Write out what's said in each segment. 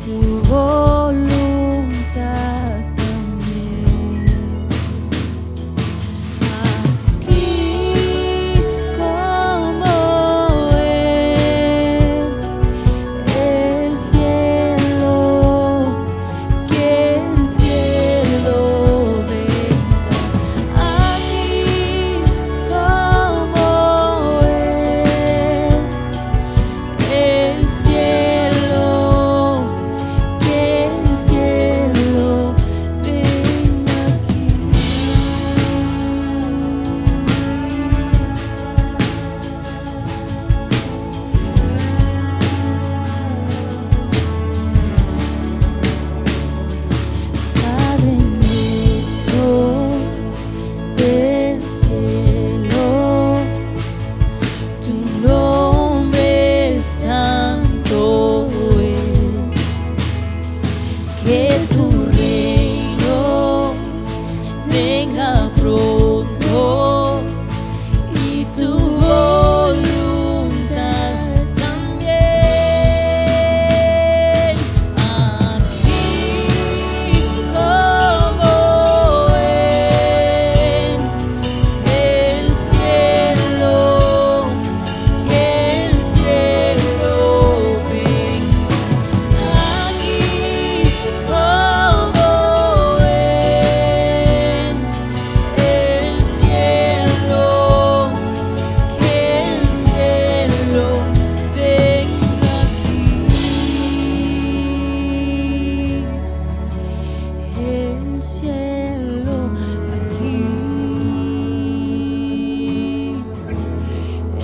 tu voluntad también. Aquí como el cielo, que el cielo venga. Aquí como el cielo, que el cielo venga aquí. Padre nuestro del cielo, tu nombre santo es, que tu reino venga pronto y tu voluntad también. Aquí como el cielo, que el cielo venga. Aquí como el cielo, que el cielo venga aquí. El cielo aquí.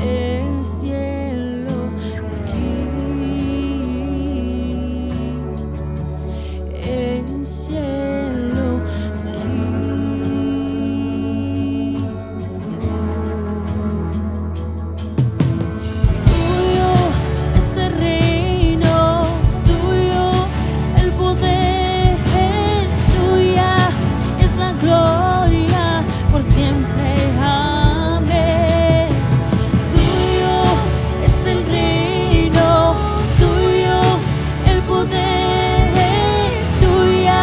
El cielo aquí. El cielo aquí. Tuyo es el reino, tuyo el poder, tuya es la gloria por siempre. Amén. Tuyo es el reino, tuyo el poder, tuya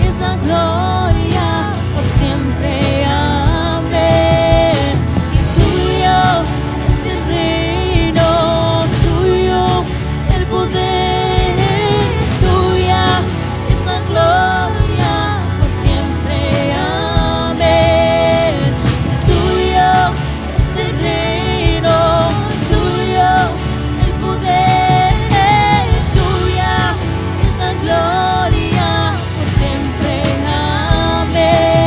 es la gloria por siempre. Amén. Tuyo es el reino, tuyo el poder, tuya es la gloria por siempre. Amén. Tuyo es el reino, tuyo el poder, tuya es la gloria por siempre. Amén.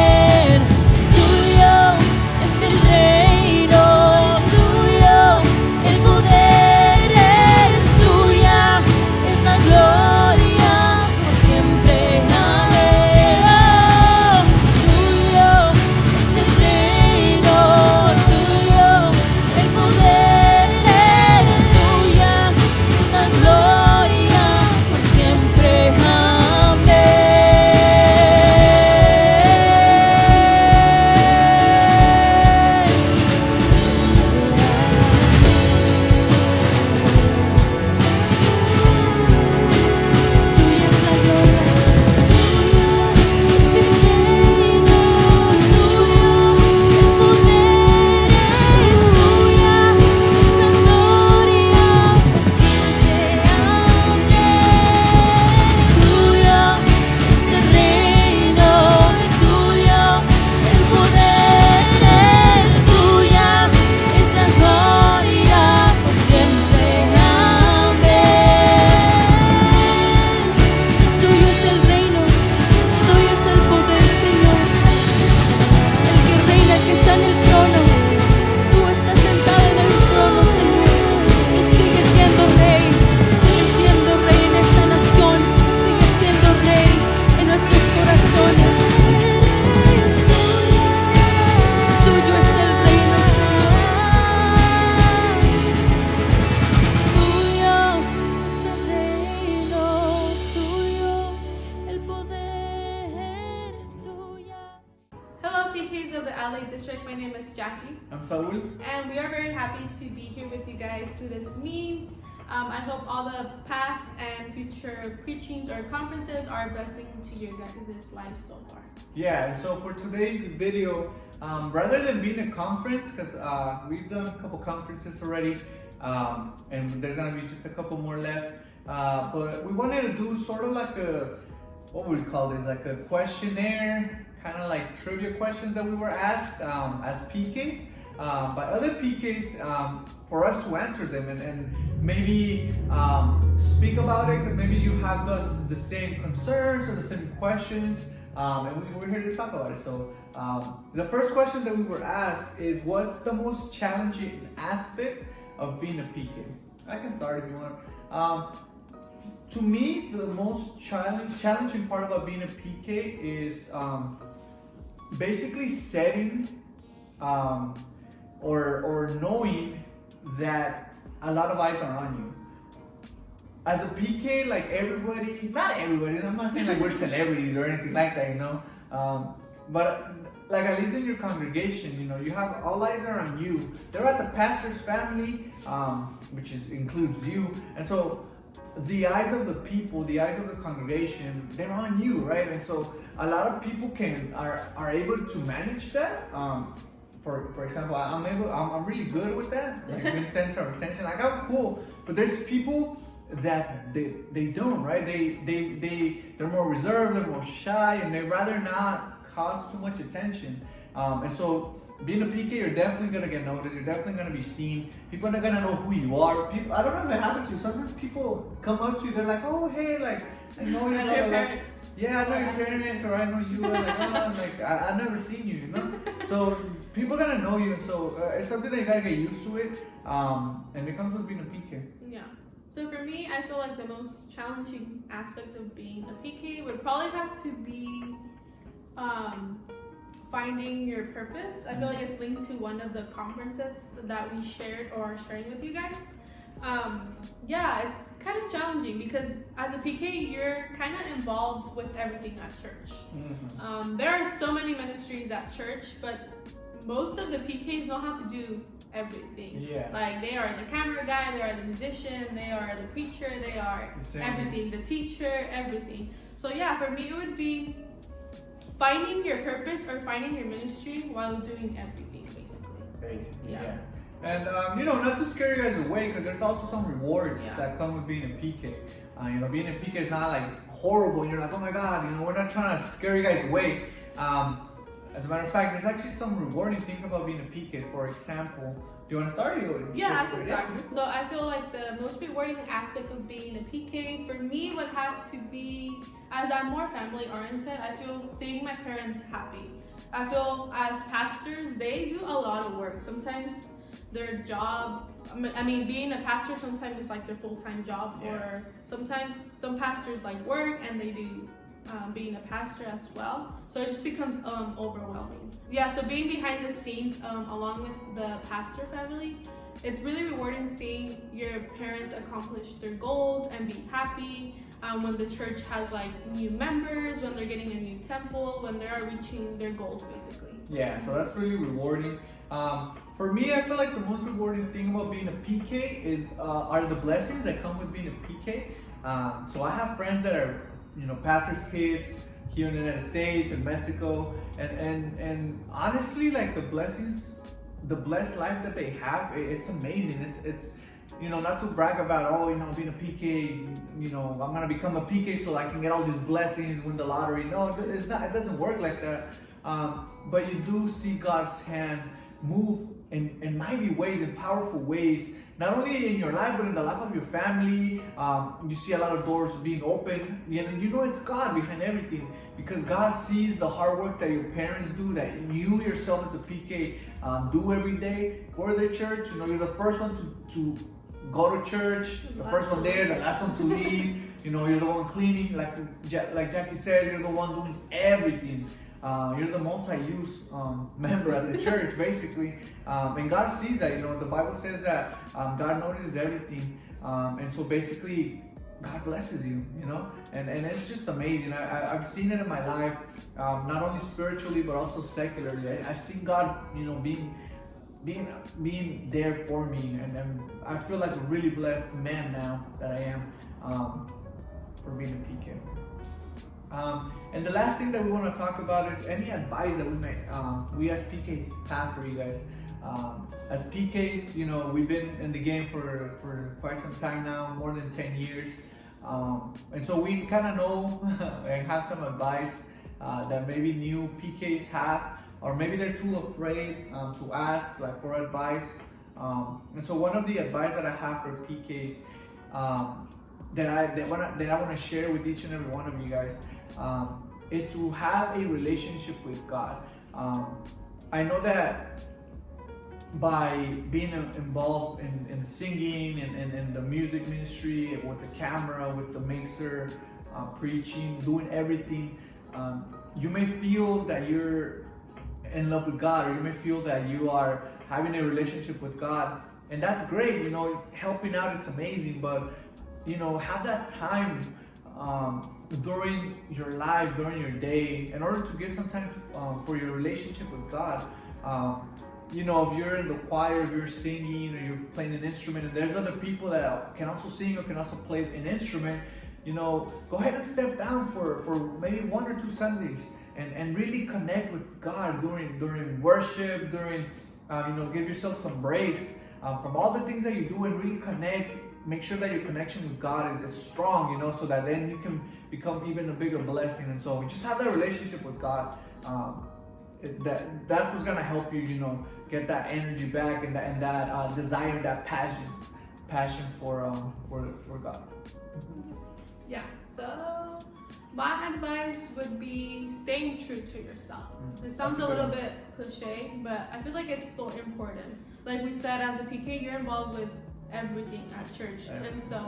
Tuyo es el reino, tuyo el poder, tuya es la gloria por siempre. Amén. Tuyo es el reino, tuyo el poder, tuya es la gloria por siempre. Tuya es la gloria, es el reino, tuyo el poder, tuya es la gloria por siempre. Amén. Tuyo es el reino, tuyo el poder, tuya es la gloria por siempre. Amén. Tuyo es el reino, tuyo es el poder, Señor. El que reina, el que está en el trono. Tú estás sentado en el trono, Señor. Tú sigues siendo rey en esta nación, sigues siendo rey en nuestros corazones. Tuyo es el reino, Señor. Tuyo es el reino, tuyo el poder, tuya. Hello, PKs of the LA District. My name is Jackie, I'm Saul. and we are very happy to be here with you guys through this means. I hope all the past and future preachings or conferences are a blessing to your guys' lives so far. Yeah, and so for today's video, rather than being a conference, because we've done a couple conferences already, and there's gonna be just a couple more left, but we wanted to do sort of like a, what would we call this, like a questionnaire, kind of like trivia questions that we were asked as PKs by other PKs for us to answer them and maybe speak about it, because maybe you have the same concerns or the same questions, and we're here to talk about it. So the first question that we were asked is, what's the most challenging aspect of being a PK? I can start if you want. To me, the most challenging part about being a PK is basically setting or knowing that a lot of eyes are on you. As a PK, like everybody, not everybody, I'm not saying like we're celebrities or anything like that, you know, but like at least in your congregation, you know, you have all eyes are on you. They're at the pastor's family, which includes you, and so the eyes of the people, the eyes of the congregation, they're on you, right? And so a lot of people are able to manage that. For example, I'm really good with that, like being center of attention. Like I'm cool, but there's people that they don't, right? They're more reserved, they're more shy, and they rather not cause too much attention. And so being a PK, you're definitely gonna get noticed. You're definitely gonna be seen. People are gonna know who you are. People, I don't know if it happens to you. Sometimes people come up to you. They're like, "Oh, hey, like I know you." Like, yeah, I know your parents, or I know you. Like, oh, like I've never seen you, you know. So people are gonna know you, and so it's something that you gotta get used to it. And it comes with being a PK. Yeah. So for me, I feel like the most challenging aspect of being a PK would probably have to be finding your purpose. I feel like it's linked to one of the conferences that we shared or are sharing with you guys. Yeah, it's kind of challenging because as a PK, you're kind of involved with everything at church. Mm-hmm. There are so many ministries at church, but most of the PKs know how to do everything. Yeah. Like they are the camera guy, they are the musician, they are the preacher, they are everything, the teacher, everything. So yeah, for me it would be finding your purpose or finding your ministry while doing everything, basically. Yeah. And you know, not to scare you guys away, because there's also some rewards that come with being a PK. You know, being a PK is not like horrible and you're like, oh my god, you know, we're not trying to scare you guys away. As a matter of fact, there's actually some rewarding things about being a PK. For example, do you want to start? Yeah, I can start. So I feel like the most rewarding aspect of being a PK for me would have to be, as I'm more family oriented, I feel seeing my parents happy. I feel as pastors, they do a lot of work. Sometimes their job, I mean, being a pastor sometimes is like their full-time job, or sometimes some pastors like work and they do being a pastor as well, so it just becomes overwhelming. Yeah, so being behind the scenes along with the pastor family, it's really rewarding seeing your parents accomplish their goals and be happy when the church has like new members, when they're getting a new temple, when they are reaching their goals, basically. Yeah, so that's really rewarding. For me, I feel like the most rewarding thing about being a PK are the blessings that come with being a PK. So I have friends that are, you know, pastors' kids here in the United States and Mexico, and honestly, like the blessed life that they have, it's amazing. It's you know, not to brag about, oh, you know, being a PK, you know, I'm gonna become a PK so I can get all these blessings, win the lottery. No, it's not. It doesn't work like that. But you do see God's hand move in mighty ways, in powerful ways, not only in your life, but in the life of your family. You see a lot of doors being open, and you know it's God behind everything, because God sees the hard work that your parents do, that you yourself as a PK do every day for the church. You know, you're the first one to go to church, the first one there, the last one to leave. You know, you're the one cleaning, like Jackie said, you're the one doing everything. You're the multi-use member at the church, basically, and God sees that. You know, the Bible says that God notices everything, and so basically God blesses you. You know, and it's just amazing. I've seen it in my life, not only spiritually but also secularly. I've seen God, you know, being being there for me, and I feel like a really blessed man now that I am for being a PK. And the last thing that we want to talk about is any advice that we as PKs have for you guys. As PKs, you know, we've been in the game for quite some time now, more than 10 years. And so we kind of know and have some advice that maybe new PKs have, or maybe they're too afraid to ask like for advice. And so one of the advice that I have for PKs that I want to share with each and every one of you guys is to have a relationship with God. I know that by being involved in singing and in the music ministry, with the camera, with the mixer, preaching, doing everything, you may feel that you're in love with God, or you may feel that you are having a relationship with God, and that's great. You know, helping out, it's amazing, but you know, have that time during your life, during your day, in order to give some time for your relationship with God. You know, if you're in the choir, if you're singing, or you're playing an instrument, and there's other people that can also sing or can also play an instrument, you know, go ahead and step down for maybe 1 or 2 Sundays and really connect with God during worship, during, you know, give yourself some breaks from all the things that you do, and really connect. Make sure that your connection with God is strong, you know, so that then you can become even a bigger blessing. And so just have that relationship with God. That's what's gonna help you, you know, get that energy back and that desire, that passion for God. Yeah. So my advice would be staying true to yourself. It sounds a little bit cliche, but I feel like it's so important. Like we said, as a PK, you're involved with everything at church, and so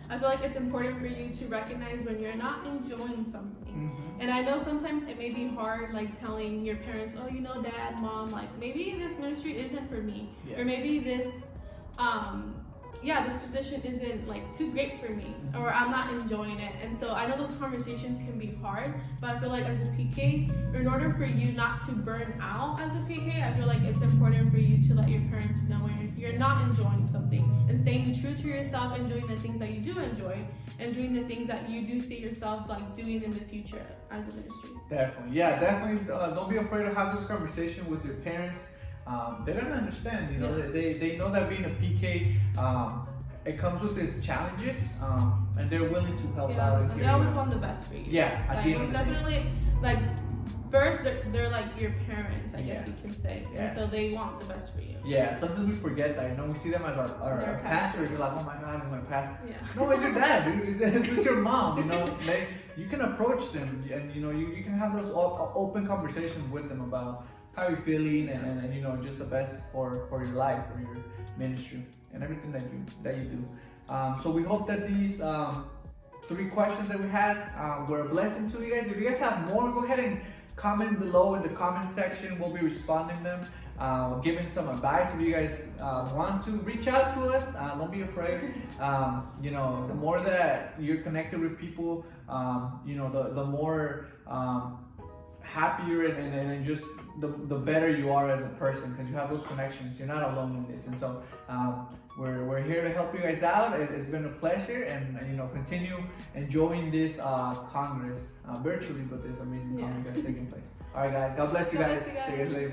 I feel like it's important for you to recognize when you're not enjoying something. And I know sometimes it may be hard, like telling your parents, oh, you know, dad, mom, like maybe this ministry isn't for me, or maybe this this position isn't like too great for me, or I'm not enjoying it. And so I know those conversations can be hard, but I feel like as a PK, in order for you not to burn out as a PK, I feel like it's important for you to let your parents know when you're not enjoying something, and staying true to yourself and doing the things that you do enjoy, and doing the things that you do see yourself like doing in the future as a ministry. Definitely, yeah, definitely. Don't be afraid to have this conversation with your parents. They don't understand, you know. They know that being a PK, it comes with its challenges, and they're willing to help out. And they always want the best for you. Yeah, like, most definitely. Like first, they're like your parents, I guess you can say, and so they want the best for you. Yeah, sometimes we forget that. You know, we see them as our pastors. You're like, oh my God, he's my pastor. Yeah. No, it's your dad, dude. It's your mom. You know, you can approach them, and you know, you can have those open conversations with them about how you're feeling, and you know, just the best for your life, for your ministry, and everything that you do. So we hope that these 3 questions that we had were a blessing to you guys. If you guys have more, go ahead and comment below in the comment section. We'll be responding them, giving some advice. If you guys want to reach out to us, don't be afraid. You know, the more that you're connected with people, you know, the more happier and just the better you are as a person, because you have those connections. You're not alone in this. And so we're here to help you guys out. It's been a pleasure, and you know, continue enjoying this Congress virtually, but this amazing Congress taking place. All right, guys. God bless you guys. See you guys later.